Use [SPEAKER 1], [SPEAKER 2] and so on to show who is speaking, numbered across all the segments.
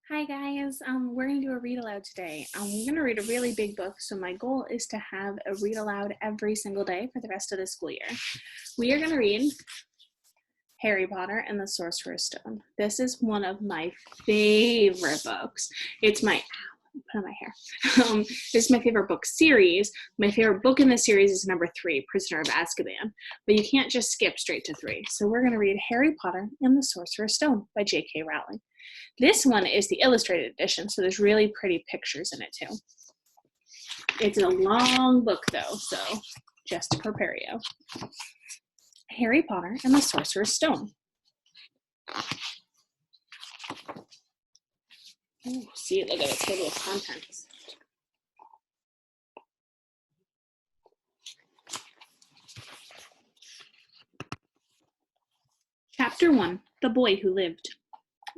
[SPEAKER 1] Hi guys, we're going to do a read aloud today. We're going to read a really big book, so my goal is to have a read aloud every single day for the rest of the school year. We are going to read Harry Potter and the Sorcerer's Stone. This is one of my favorite books. It's my put on my hair. This is my favorite book series. My favorite book in the series is number 3, Prisoner of Azkaban. But you can't just skip straight to 3. So we're going to read Harry Potter and the Sorcerer's Stone by J.K. Rowling. This one is the illustrated edition, so there's really pretty pictures in it too. It's a long book though, so just to prepare you. Harry Potter and the Sorcerer's Stone. Ooh, see, look at the table of contents. Chapter 1, The Boy Who Lived.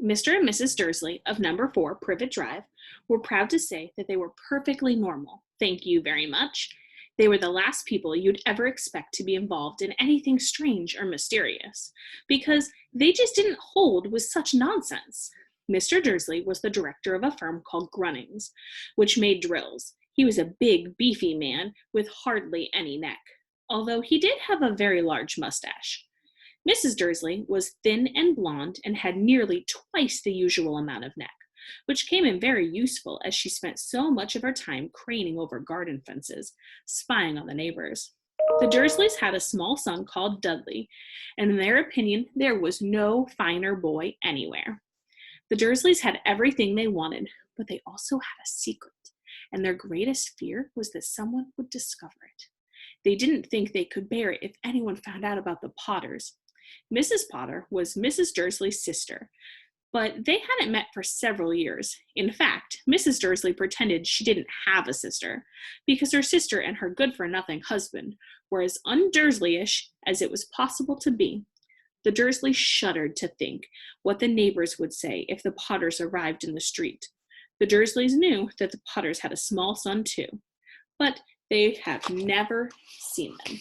[SPEAKER 1] Mr. and Mrs. Dursley of number 4 Privet Drive were proud to say that they were perfectly normal. Thank you very much. They were the last people you'd ever expect to be involved in anything strange or mysterious, because they just didn't hold with such nonsense. Mr. Dursley was the director of a firm called Grunnings, which made drills. He was a big, beefy man with hardly any neck, although he did have a very large mustache. Mrs. Dursley was thin and blonde and had nearly twice the usual amount of neck, which came in very useful as she spent so much of her time craning over garden fences, spying on the neighbors. The Dursleys had a small son called Dudley, and in their opinion, there was no finer boy anywhere. The Dursleys had everything they wanted, but they also had a secret, and their greatest fear was that someone would discover it. They didn't think they could bear it if anyone found out about the Potters. Mrs. Potter was Mrs. Dursley's sister, but they hadn't met for several years. In fact, Mrs. Dursley pretended she didn't have a sister, because her sister and her good-for-nothing husband were as un-Dursleyish as it was possible to be. The Dursleys shuddered to think what the neighbors would say if the Potters arrived in the street. The Dursleys knew that the Potters had a small son too, but they have never seen them.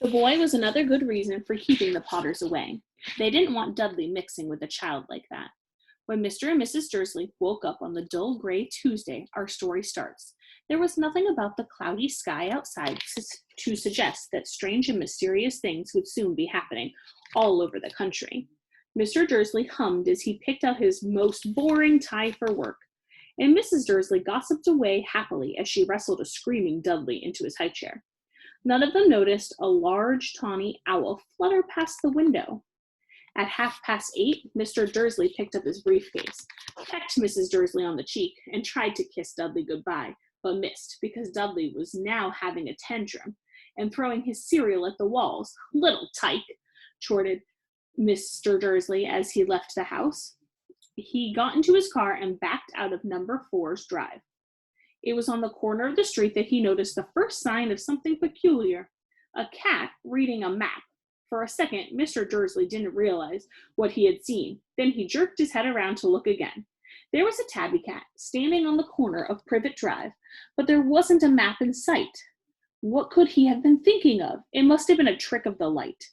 [SPEAKER 1] The boy was another good reason for keeping the Potters away. They didn't want Dudley mixing with a child like that. When Mr. and Mrs. Dursley woke up on the dull gray Tuesday our story starts, there was nothing about the cloudy sky outside to suggest that strange and mysterious things would soon be happening all over the country. Mr. Dursley hummed as he picked out his most boring tie for work, and Mrs. Dursley gossiped away happily as she wrestled a screaming Dudley into his high chair. None of them noticed a large tawny owl flutter past the window. At 8:30, Mr. Dursley picked up his briefcase, pecked Mrs. Dursley on the cheek, and tried to kiss Dudley goodbye, but missed because Dudley was now having a tantrum and throwing his cereal at the walls. "Little tyke," chortled Mr. Dursley as he left the house. He got into his car and backed out of number 4's drive. It was on the corner of the street that he noticed the first sign of something peculiar: a cat reading a map. For a second, Mr. Dursley didn't realize what he had seen. Then he jerked his head around to look again. There was a tabby cat standing on the corner of Privet Drive, but there wasn't a map in sight. What could he have been thinking of? It must have been a trick of the light.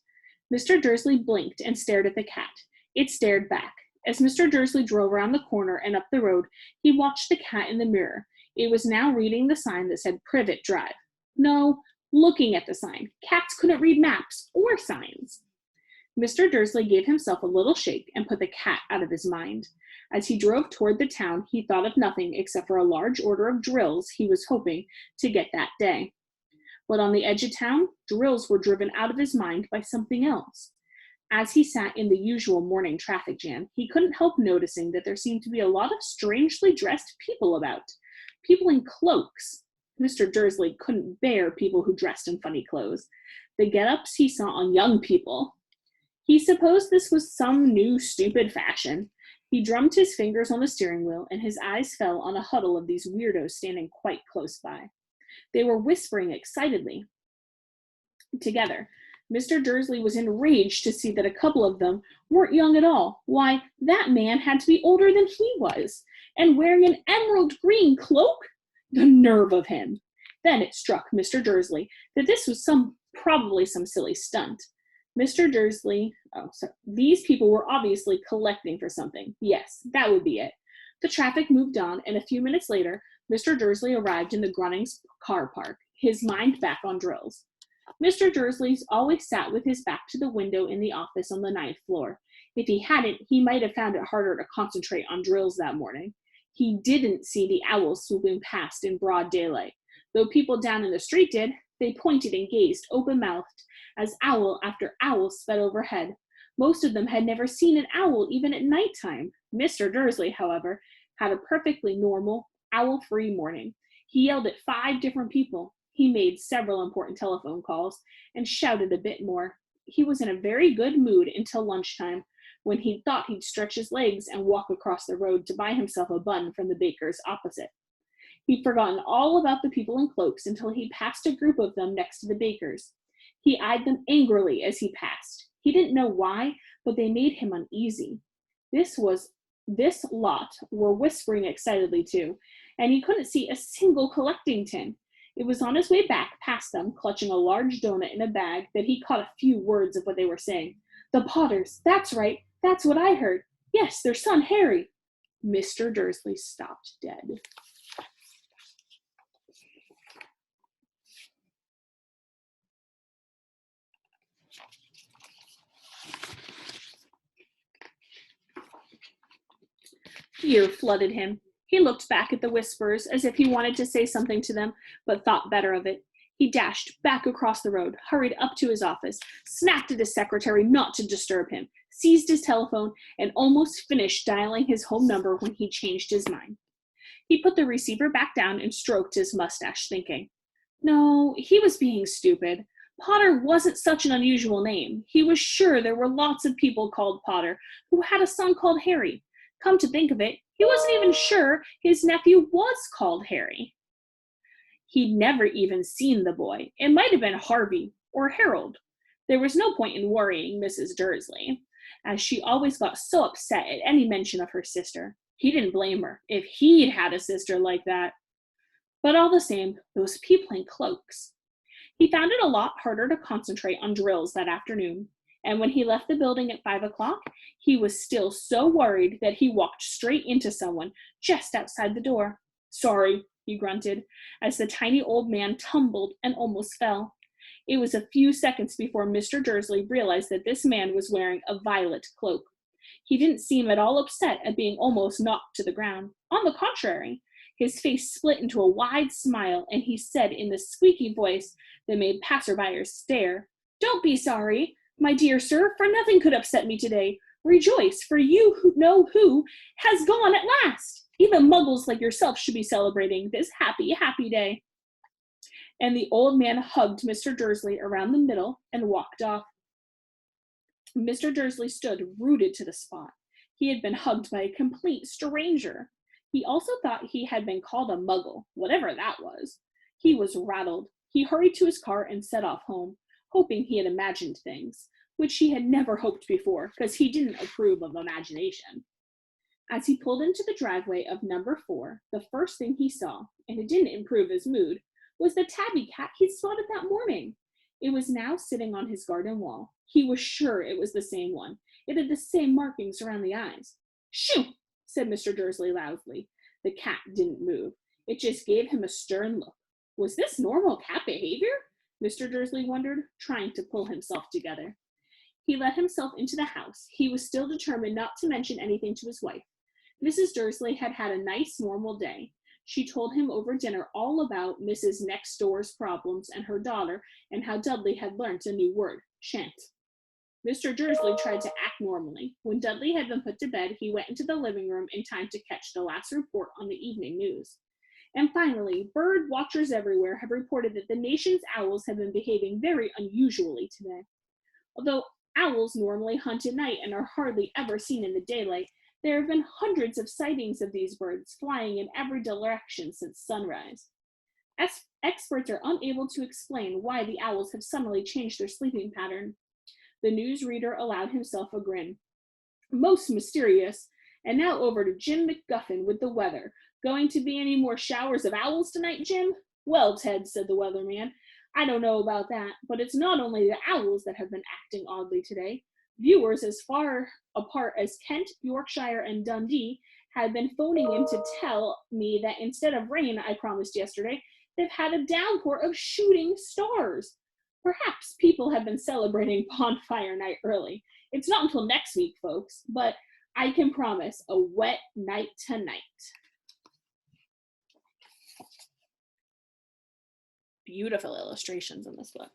[SPEAKER 1] Mr. Dursley blinked and stared at the cat. It stared back. As Mr. Dursley drove around the corner and up the road, he watched the cat in the mirror. It was now reading the sign that said Privet Drive. No, looking at the sign. Cats couldn't read maps or signs. Mr. Dursley gave himself a little shake and put the cat out of his mind. As he drove toward the town, he thought of nothing except for a large order of drills he was hoping to get that day. But on the edge of town, drills were driven out of his mind by something else. As he sat in the usual morning traffic jam, he couldn't help noticing that there seemed to be a lot of strangely dressed people about. People in cloaks. Mr. Dursley couldn't bear people who dressed in funny clothes. The get-ups he saw on young people. He supposed this was some new stupid fashion. He drummed his fingers on the steering wheel, and his eyes fell on a huddle of these weirdos standing quite close by. They were whispering excitedly together. Mr. Dursley was enraged to see that a couple of them weren't young at all. Why, that man had to be older than he was, and wearing an emerald green cloak. The nerve of him! Then it struck Mr. Dursley that this was probably some silly stunt. Mr. Dursley, these people were obviously collecting for something. Yes, that would be it. The traffic moved on, and a few minutes later, Mr. Dursley arrived in the Grunnings car park, his mind back on drills. Mr. Dursley always sat with his back to the window in the office on the ninth floor. If he hadn't, he might have found it harder to concentrate on drills that morning. He didn't see the owls swooping past in broad daylight. Though people down in the street did, they pointed and gazed open-mouthed as owl after owl sped overhead. Most of them had never seen an owl even at nighttime. Mr. Dursley, however, had a perfectly normal, owl-free morning. He yelled at 5 different people. He made several important telephone calls and shouted a bit more. He was in a very good mood until lunchtime, when he thought he'd stretch his legs and walk across the road to buy himself a bun from the baker's opposite. He'd forgotten all about the people in cloaks until he passed a group of them next to the baker's. He eyed them angrily as he passed. He didn't know why, but they made him uneasy. This lot were whispering excitedly too, and he couldn't see a single collecting tin. It was on his way back past them, clutching a large donut in a bag, that he caught a few words of what they were saying. The Potters, that's right, that's what I heard. Yes, their son Harry. Mr. Dursley stopped dead. Fear flooded him. He looked back at the whisperers as if he wanted to say something to them, but thought better of it. He dashed back across the road, hurried up to his office, snapped at his secretary not to disturb him, seized his telephone, and almost finished dialing his home number when he changed his mind. He put the receiver back down and stroked his mustache, thinking, no, he was being stupid. Potter wasn't such an unusual name. He was sure there were lots of people called Potter who had a son called Harry. Come to think of it, he wasn't even sure his nephew was called Harry. He'd never even seen the boy. It might have been Harvey or Harold. There was no point in worrying Mrs. Dursley, as she always got so upset at any mention of her sister. He didn't blame her if he'd had a sister like that. But all the same, those people in cloaks. He found it a lot harder to concentrate on drills that afternoon, and when he left the building at 5 o'clock, he was still so worried that he walked straight into someone just outside the door. Sorry, he grunted, as the tiny old man tumbled and almost fell. It was a few seconds before Mr. Dursley realized that this man was wearing a violet cloak. He didn't seem at all upset at being almost knocked to the ground. On the contrary, his face split into a wide smile, and he said in the squeaky voice that made passerbyers stare, "Don't be sorry, my dear sir, for nothing could upset me today. Rejoice, for you who know who has gone at last. Even muggles like yourself should be celebrating this happy, happy day." And the old man hugged Mr. Dursley around the middle and walked off. Mr. Dursley stood rooted to the spot. He had been hugged by a complete stranger. He also thought he had been called a muggle, whatever that was. He was rattled. He hurried to his car and set off home, hoping he had imagined things, which he had never hoped before, because he didn't approve of imagination. As he pulled into the driveway of number 4, the first thing he saw, and it didn't improve his mood, was the tabby cat he'd spotted that morning. It was now sitting on his garden wall. He was sure it was the same one. It had the same markings around the eyes. "Shoo!" said Mr. Dursley loudly. The cat didn't move. It just gave him a stern look. Was this normal cat behavior? Mr. Dursley wondered, trying to pull himself together. He let himself into the house. He was still determined not to mention anything to his wife. Mrs. Dursley had had a nice, normal day. She told him over dinner all about Mrs. Next Door's problems and her daughter, and how Dudley had learnt a new word, shan't. Mr. Dursley tried to act normally. When Dudley had been put to bed, he went into the living room in time to catch the last report on the evening news. And finally, bird watchers everywhere have reported that the nation's owls have been behaving very unusually today. Although owls normally hunt at night and are hardly ever seen in the daylight, there have been hundreds of sightings of these birds flying in every direction since sunrise. Experts are unable to explain why the owls have suddenly changed their sleeping pattern. The newsreader allowed himself a grin. Most mysterious. And now over to Jim McGuffin with the weather. Going to be any more showers of owls tonight, Jim? Well, Ted, said the weatherman, I don't know about that, but it's not only the owls that have been acting oddly today. Viewers as far apart as Kent, Yorkshire, and Dundee had been phoning in to tell me that instead of rain I promised yesterday, they've had a downpour of shooting stars. Perhaps people have been celebrating bonfire night early. It's not until next week, folks, but I can promise a wet night tonight. Beautiful illustrations in this book.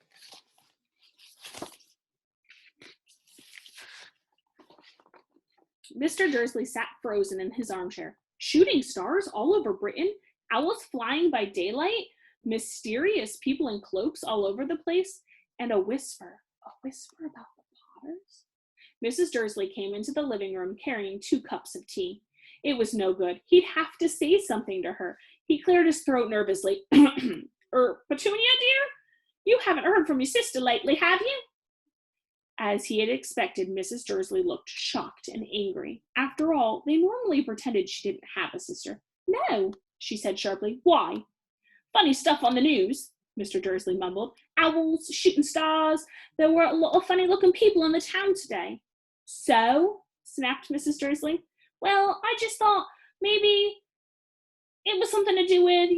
[SPEAKER 1] Mr. Dursley sat frozen in his armchair. Shooting stars all over Britain? Owls flying by daylight? Mysterious people in cloaks all over the place? And a whisper about the Potters? Mrs. Dursley came into the living room carrying 2 cups of tea. It was no good. He'd have to say something to her. He cleared his throat nervously. Petunia, dear? You haven't heard from your sister lately, have you? As he had expected, Mrs. Dursley looked shocked and angry. After all, they normally pretended she didn't have a sister. No, she said sharply. Why? Funny stuff on the news, Mr. Dursley mumbled. Owls, shooting stars. There were a lot of funny-looking people in the town today. So? Snapped Mrs. Dursley. Well, I just thought maybe it was something to do with,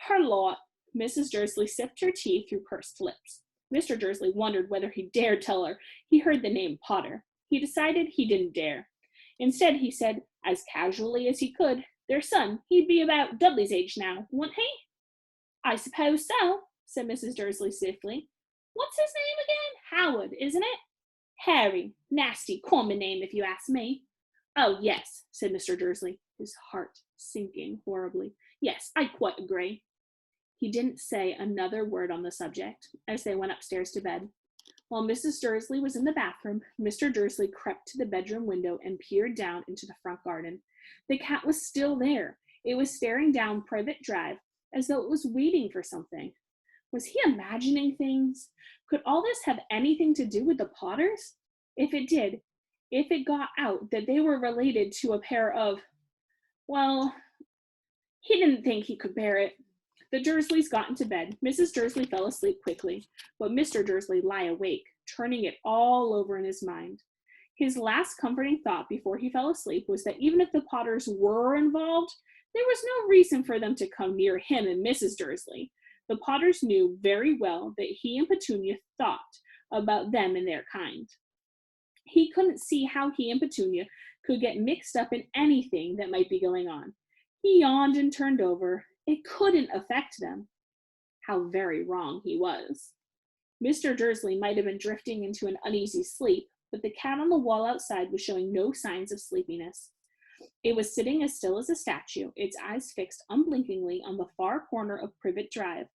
[SPEAKER 1] her lot. Mrs. Dursley sipped her tea through pursed lips. Mr. Dursley wondered whether he dared tell her he heard the name Potter. He decided he didn't dare. Instead, he said, as casually as he could, their son, he'd be about Dudley's age now, wouldn't he? I suppose so, said Mrs. Dursley stiffly. What's his name again? Howard, isn't it? Harry. Nasty, common name if you ask me. Oh, yes, said Mr. Dursley, his heart sinking horribly. Yes, I quite agree. He didn't say another word on the subject as they went upstairs to bed. While Mrs. Dursley was in the bathroom, Mr. Dursley crept to the bedroom window and peered down into the front garden. The cat was still there. It was staring down Privet Drive as though it was waiting for something. Was he imagining things? Could all this have anything to do with the Potters? If it did, if it got out that they were related to a pair of, well, he didn't think he could bear it. The Dursleys got into bed. Mrs. Dursley fell asleep quickly, but Mr. Dursley lay awake, turning it all over in his mind. His last comforting thought before he fell asleep was that even if the Potters were involved, there was no reason for them to come near him and Mrs. Dursley. The Potters knew very well that he and Petunia thought about them and their kind. He couldn't see how he and Petunia could get mixed up in anything that might be going on. He yawned and turned over. It couldn't affect them. How very wrong he was. Mr. Dursley might have been drifting into an uneasy sleep, but the cat on the wall outside was showing no signs of sleepiness. It was sitting as still as a statue, its eyes fixed unblinkingly on the far corner of Privet Drive.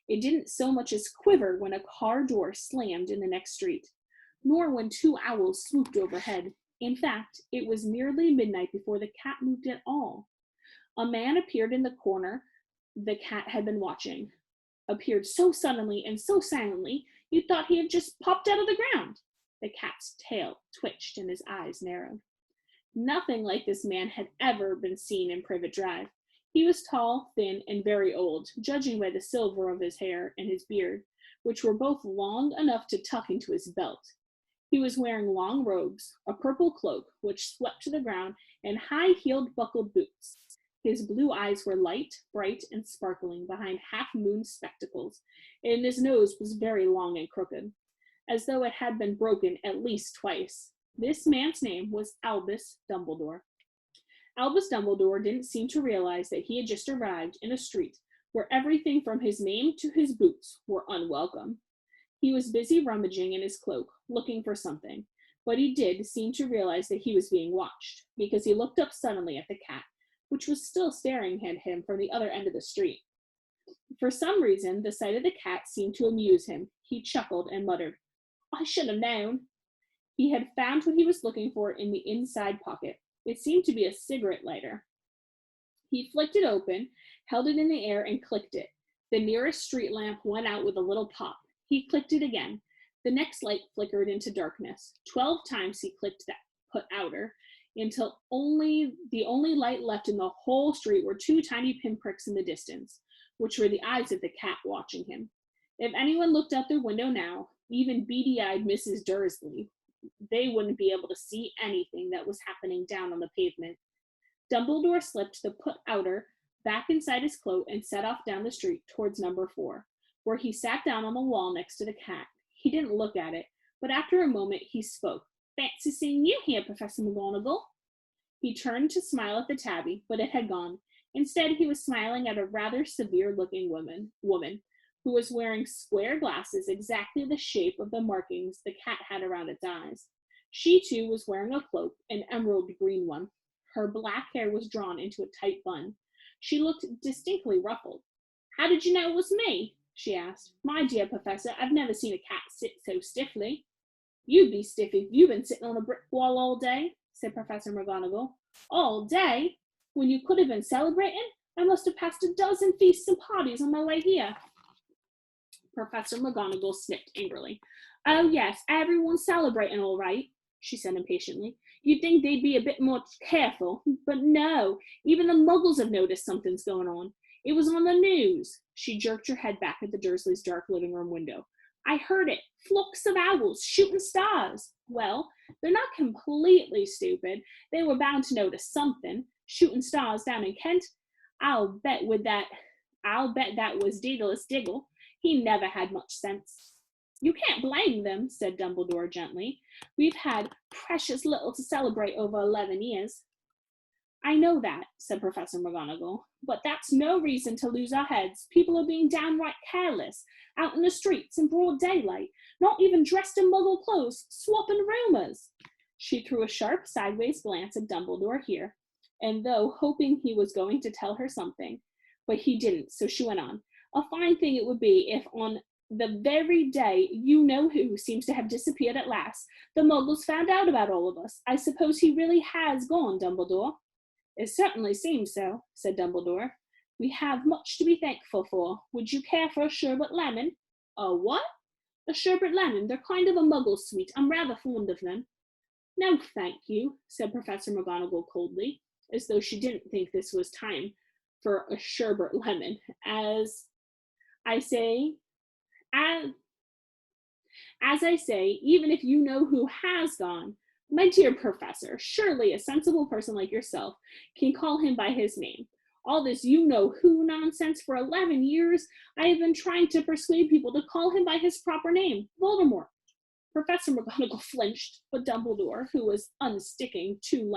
[SPEAKER 1] It didn't so much as quiver when a car door slammed in the next street, nor when 2 owls swooped overhead. In fact, it was nearly midnight before the cat moved at all. A man appeared in the corner the cat had been watching. Appeared so suddenly and so silently, you thought he had just popped out of the ground. The cat's tail twitched and his eyes narrowed. Nothing like this man had ever been seen in Privet Drive. He was tall, thin, and very old, judging by the silver of his hair and his beard, which were both long enough to tuck into his belt. He was wearing long robes, a purple cloak, which swept to the ground, and high-heeled buckled boots. His blue eyes were light, bright, and sparkling behind half-moon spectacles, and his nose was very long and crooked, as though it had been broken at least twice. This man's name was Albus Dumbledore. Albus Dumbledore didn't seem to realize that he had just arrived in a street where everything from his name to his boots were unwelcome. He was busy rummaging in his cloak, looking for something, but he did seem to realize that he was being watched, because he looked up suddenly at the cat, which was still staring at him from the other end of the street. For some reason, the sight of the cat seemed to amuse him. He chuckled and muttered, I should have known. He had found what he was looking for in the inside pocket. It seemed to be a cigarette lighter. He flicked it open, held it in the air, and clicked it. The nearest street lamp went out with a little pop. He clicked it again. The next light flickered into darkness. 12 times he clicked that put outer. until the only light left in the whole street were two tiny pinpricks in the distance, which were the eyes of the cat watching him. If anyone looked out their window now, even beady-eyed Mrs. Dursley, they wouldn't be able to see anything that was happening down on the pavement. Dumbledore slipped the put outer back inside his cloak and set off down the street towards number 4, where he sat down on the wall next to the cat. He didn't look at it, but after a moment he spoke. "Fancy seeing you here, Professor McGonagall." He turned to smile at the tabby, but it had gone. Instead, he was smiling at a rather severe-looking woman who was wearing square glasses exactly the shape of the markings the cat had around its eyes. She, too, was wearing a cloak, an emerald green one. Her black hair was drawn into a tight bun. She looked distinctly ruffled. "How did you know it was me?" she asked. "My dear Professor, I've never seen a cat sit so stiffly." "You'd be stiff if you'd been sitting on a brick wall all day," said Professor McGonagall. "All day? When you could have been celebrating? I must have passed a dozen feasts and parties on my way here." Professor McGonagall sniffed angrily. "Oh, yes, everyone's celebrating all right," she said impatiently. "You'd think they'd be a bit more careful, but no, even the Muggles have noticed something's going on. It was on the news." She jerked her head back at the Dursleys' dark living room window. "I heard it. Flocks of owls shooting stars." "Well, they're not completely stupid. They were bound to notice something. Shooting stars down in Kent. I'll bet that was Daedalus Diggle. He never had much sense." "You can't blame them," said Dumbledore gently. "We've had precious little to celebrate over 11 years. "I know that," said Professor McGonagall, "but that's no reason to lose our heads. People are being downright careless, out in the streets in broad daylight, not even dressed in Muggle clothes, swapping rumors." She threw a sharp sideways glance at Dumbledore here, and though hoping he was going to tell her something, but he didn't, so she went on. "A fine thing it would be if on the very day you-know-who seems to have disappeared at last, the Muggles found out about all of us. I suppose he really has gone, Dumbledore." "It certainly seems so," said Dumbledore. "We have much to be thankful for. Would you care for a sherbet lemon?" "A what?" "A sherbet lemon. They're kind of a Muggle sweet. I'm rather fond of them." "No, thank you," said Professor McGonagall coldly, as though she didn't think this was time for a sherbet lemon. As I say, even if you know who has gone, my dear Professor, surely a sensible person like yourself can call him by his name. All this you-know-who nonsense for 11 years, I have been trying to persuade people to call him by his proper name, Voldemort." Professor McGonagall flinched, but Dumbledore, who was unsticking 2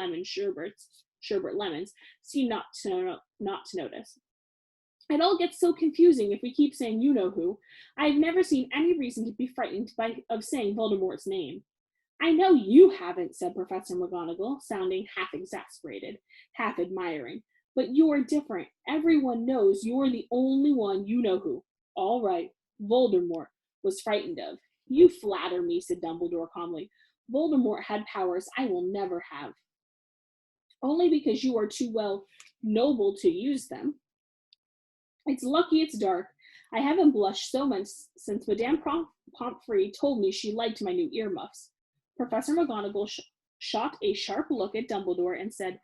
[SPEAKER 1] sherbet lemons, seemed not to notice. "It all gets so confusing if we keep saying you-know-who. I have never seen any reason to be frightened of saying Voldemort's name." "I know you haven't," said Professor McGonagall, sounding half exasperated, half admiring. "But you're different. Everyone knows you're the only one you-know-who. All right, Voldemort was frightened of." "You flatter me," said Dumbledore calmly. "Voldemort had powers I will never have." "Only because you are too noble to use them. It's lucky it's dark. I haven't blushed so much since Madame Pomfrey told me she liked my new earmuffs." Professor McGonagall shot a sharp look at Dumbledore and said,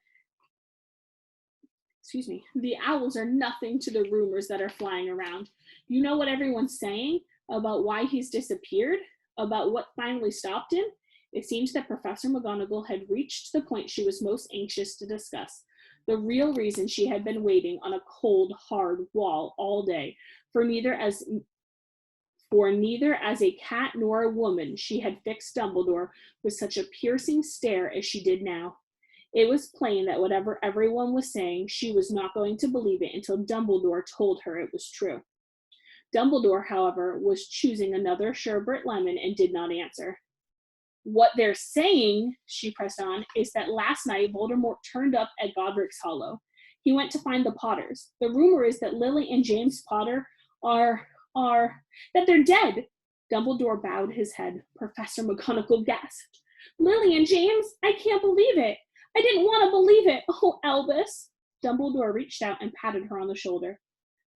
[SPEAKER 1] "The owls are nothing to the rumors that are flying around. You know what everyone's saying about why he's disappeared? About what finally stopped him?" It seemed that Professor McGonagall had reached the point she was most anxious to discuss. The real reason she had been waiting on a cold, hard wall all day, for neither as a cat nor a woman she had fixed Dumbledore with such a piercing stare as she did now. It was plain that whatever everyone was saying, she was not going to believe it until Dumbledore told her it was true. Dumbledore, however, was choosing another sherbet lemon and did not answer. "What they're saying," she pressed on, "is that last night Voldemort turned up at Godric's Hollow. He went to find the Potters. The rumor is that Lily and James Potter that they're dead." Dumbledore bowed his head. Professor McGonagall gasped. "Lily and James? I can't believe it. I didn't want to believe it. Oh, Albus." Dumbledore reached out and patted her on the shoulder.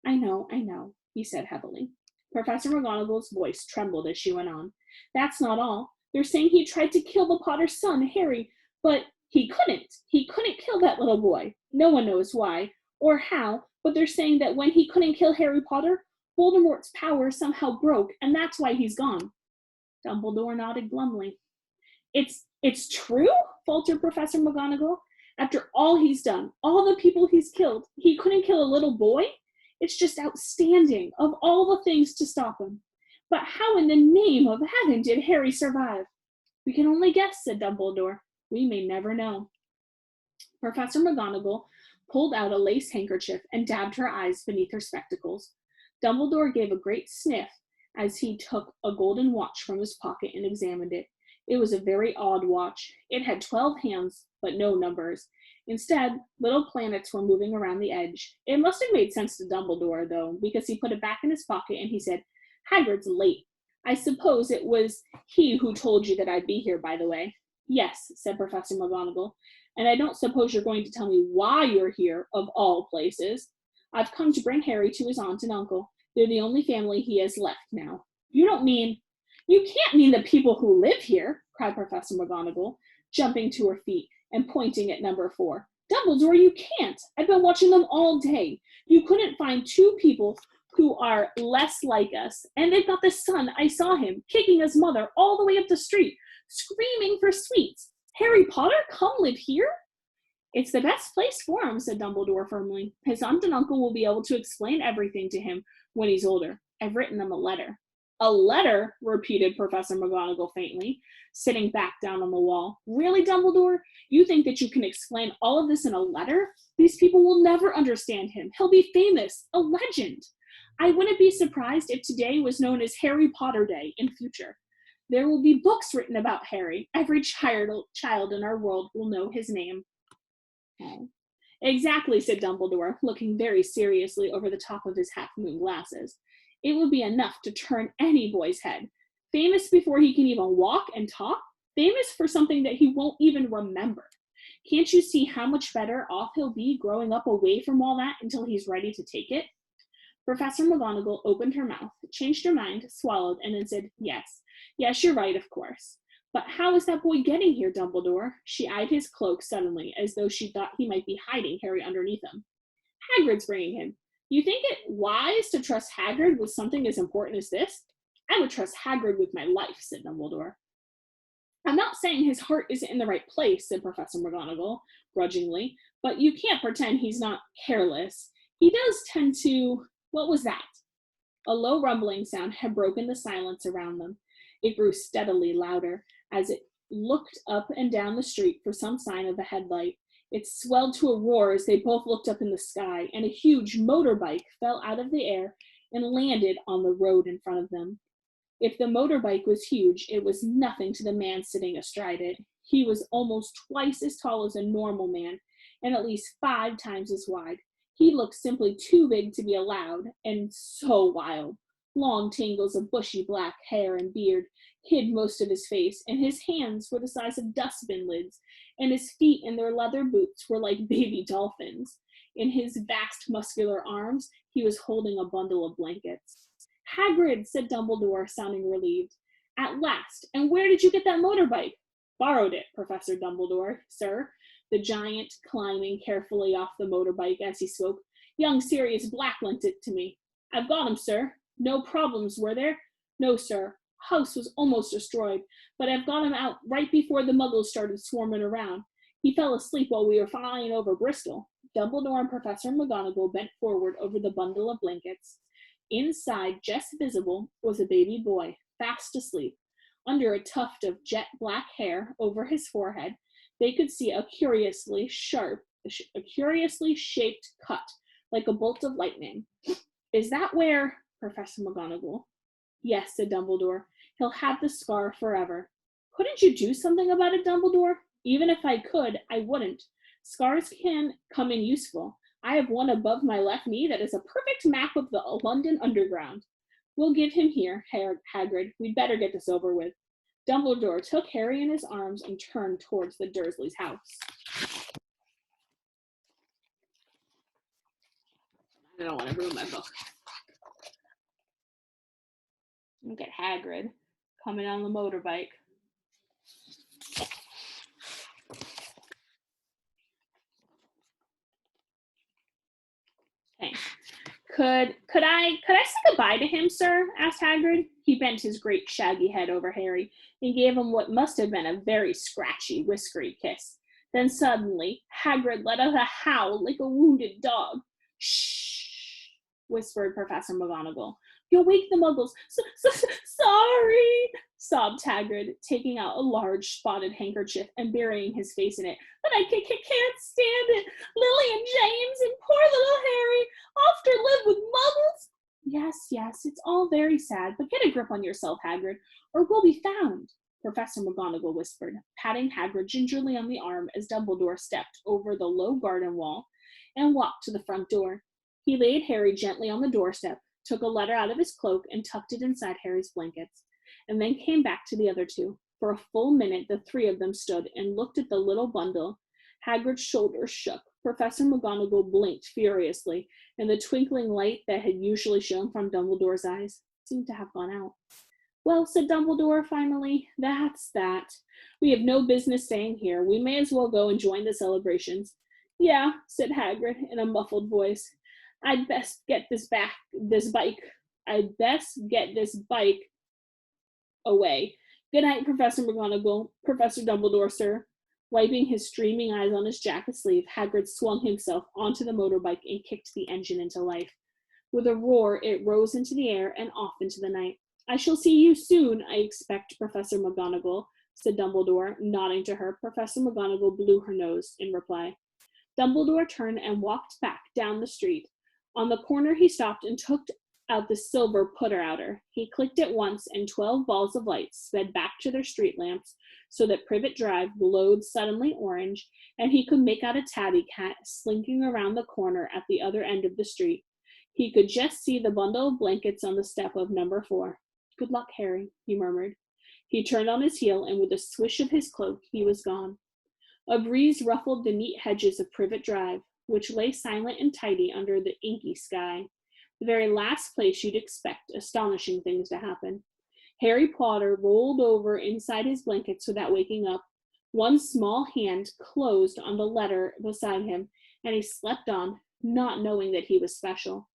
[SPEAKER 1] I know, he said heavily. Professor McGonagall's voice trembled as she went on. "That's not all. They're saying he tried to kill the Potter's son, Harry, but He couldn't kill that little boy. No one knows why or how, but they're saying that when he couldn't kill Harry Potter, Voldemort's power somehow broke, and that's why he's gone. Dumbledore nodded glumly. It's true? Faltered Professor McGonagall. After all he's done, all the people he's killed, he couldn't kill a little boy? It's just outstanding, of all the things to stop him. But how in the name of heaven did Harry survive? We can only guess, said Dumbledore. We may never know. Professor McGonagall pulled out a lace handkerchief and dabbed her eyes beneath her spectacles. Dumbledore gave a great sniff as he took a golden watch from his pocket and examined it. It was a very odd watch. It had 12 hands, but no numbers. Instead, little planets were moving around the edge. It must have made sense to Dumbledore, though, because he put it back in his pocket and he said, Hagrid's late. I suppose it was he who told you that I'd be here, by the way. Yes, said Professor McGonagall, and I don't suppose you're going to tell me why you're here, of all places. I've come to bring Harry to his aunt and uncle. They're the only family he has left now. You can't mean the people who live here, cried Professor McGonagall, jumping to her feet and pointing at number 4. Dumbledore, you can't. I've been watching them all day. You couldn't find 2 people who are less like us, and they've got the son. I saw him kicking his mother all the way up the street, screaming for sweets. Harry Potter, come live here? It's the best place for him, said Dumbledore firmly. His aunt and uncle will be able to explain everything to him when he's older. I've written them a letter. A letter, repeated Professor McGonagall faintly, sitting back down on the wall. Really, Dumbledore? You think that you can explain all of this in a letter? These people will never understand him. He'll be famous, a legend. I wouldn't be surprised if today was known as Harry Potter Day in future. There will be books written about Harry. Every child in our world will know his name. Oh. Exactly, said Dumbledore, looking very seriously over the top of his half-moon glasses. It would be enough to turn any boy's head. Famous before he can even walk and talk? Famous for something that he won't even remember. Can't you see how much better off he'll be growing up away from all that until he's ready to take it? Professor McGonagall opened her mouth, changed her mind, swallowed, and then said, Yes, you're right, of course. But how is that boy getting here, Dumbledore? She eyed his cloak suddenly, as though she thought he might be hiding Harry underneath him. Hagrid's bringing him. You think it wise to trust Hagrid with something as important as this? I would trust Hagrid with my life, said Dumbledore. I'm not saying his heart isn't in the right place, said Professor McGonagall, grudgingly, but you can't pretend he's not careless. He does tend to... What was that? A low rumbling sound had broken the silence around them. It grew steadily louder as it looked up and down the street for some sign of a headlight. It swelled to a roar as they both looked up in the sky, and a huge motorbike fell out of the air and landed on the road in front of them. If the motorbike was huge, it was nothing to the man sitting astride it. He was almost twice as tall as a normal man, and at least 5 times as wide. He looked simply too big to be allowed, and so wild. Long tangles of bushy black hair and beard hid most of his face, and his hands were the size of dustbin lids, and his feet in their leather boots were like baby dolphins. In his vast muscular arms, he was holding a bundle of blankets. Hagrid, said Dumbledore, sounding relieved. At last. And where did you get that motorbike? Borrowed it, Professor Dumbledore, sir. The giant climbing carefully off the motorbike as he spoke. Young Sirius Black lent it to me. I've got him, sir. No problems, were there? No, sir. House was almost destroyed, but I've got him out right before the muggles started swarming around. He fell asleep while we were flying over Bristol. Dumbledore and Professor McGonagall bent forward over the bundle of blankets. Inside, just visible, was a baby boy, fast asleep. Under a tuft of jet black hair over his forehead, they could see a curiously shaped cut, like a bolt of lightning. Is that where... Professor McGonagall. Yes, said Dumbledore. He'll have the scar forever. Couldn't you do something about it, Dumbledore? Even if I could, I wouldn't. Scars can come in useful. I have one above my left knee that is a perfect map of the London Underground. We'll give him here, Hagrid. We'd better get this over with. Dumbledore took Harry in his arms and turned towards the Dursleys' house. I don't want to ruin my book. Look at Hagrid coming on the motorbike. Could I say goodbye to him, sir? Asked Hagrid. He bent his great shaggy head over Harry and gave him what must have been a very scratchy, whiskery kiss. Then suddenly, Hagrid let out a howl like a wounded dog. Shh, whispered Professor McGonagall. You'll wake the Muggles. Sorry, sobbed Hagrid, taking out a large spotted handkerchief and burying his face in it. But I can't stand it. Lily and James and poor little Harry off to live with Muggles. Yes, it's all very sad, but get a grip on yourself, Hagrid, or we'll be found, Professor McGonagall whispered, patting Hagrid gingerly on the arm as Dumbledore stepped over the low garden wall and walked to the front door. He laid Harry gently on the doorstep, took a letter out of his cloak and tucked it inside Harry's blankets, and then came back to the other two. For a full minute, the three of them stood and looked at the little bundle. Hagrid's shoulders shook. Professor McGonagall blinked furiously, and the twinkling light that had usually shone from Dumbledore's eyes seemed to have gone out. Well, said Dumbledore finally, that's that. We have no business staying here. We may as well go and join the celebrations. Yeah, said Hagrid in a muffled voice. I'd best get this bike away. Good night, Professor McGonagall. Professor Dumbledore, sir. Wiping his streaming eyes on his jacket sleeve, Hagrid swung himself onto the motorbike and kicked the engine into life. With a roar, it rose into the air and off into the night. I shall see you soon, I expect, Professor McGonagall, said Dumbledore, nodding to her. Professor McGonagall blew her nose in reply. Dumbledore turned and walked back down the street. On the corner, he stopped and took out the silver putter-outer. He clicked it once, and 12 balls of light sped back to their street lamps, so that Privet Drive glowed suddenly orange, and he could make out a tabby cat slinking around the corner at the other end of the street. He could just see the bundle of blankets on the step of number 4. Good luck, Harry, he murmured. He turned on his heel, and with a swish of his cloak, he was gone. A breeze ruffled the neat hedges of Privet Drive, which lay silent and tidy under the inky sky, the very last place you'd expect astonishing things to happen. Harry Potter rolled over inside his blankets without waking up. One small hand closed on the letter beside him, and he slept on, not knowing that he was special,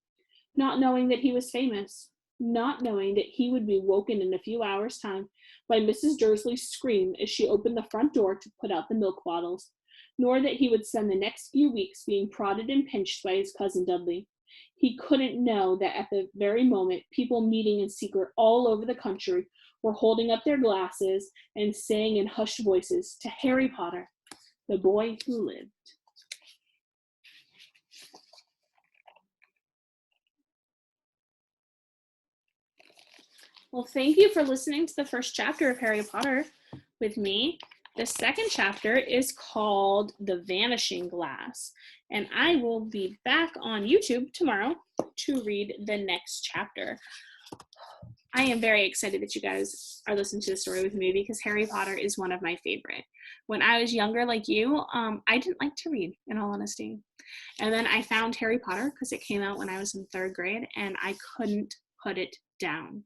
[SPEAKER 1] not knowing that he was famous, not knowing that he would be woken in a few hours' time by Mrs. Dursley's scream as she opened the front door to put out the milk bottles, nor that he would spend the next few weeks being prodded and pinched by his cousin Dudley. He couldn't know that at the very moment, people meeting in secret all over the country were holding up their glasses and saying in hushed voices, to Harry Potter, the boy who lived. Well, thank you for listening to the first chapter of Harry Potter with me. The second chapter is called The Vanishing Glass, and I will be back on YouTube tomorrow to read the next chapter. I am very excited that you guys are listening to the story with me because Harry Potter is one of my favorite. When I was younger like you, I didn't like to read, in all honesty. And then I found Harry Potter because it came out when I was in 3rd grade, and I couldn't put it down.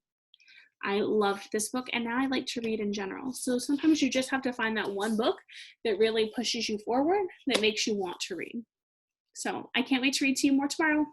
[SPEAKER 1] I loved this book, and now I like to read in general. So sometimes you just have to find that one book that really pushes you forward, that makes you want to read. So I can't wait to read to you more tomorrow.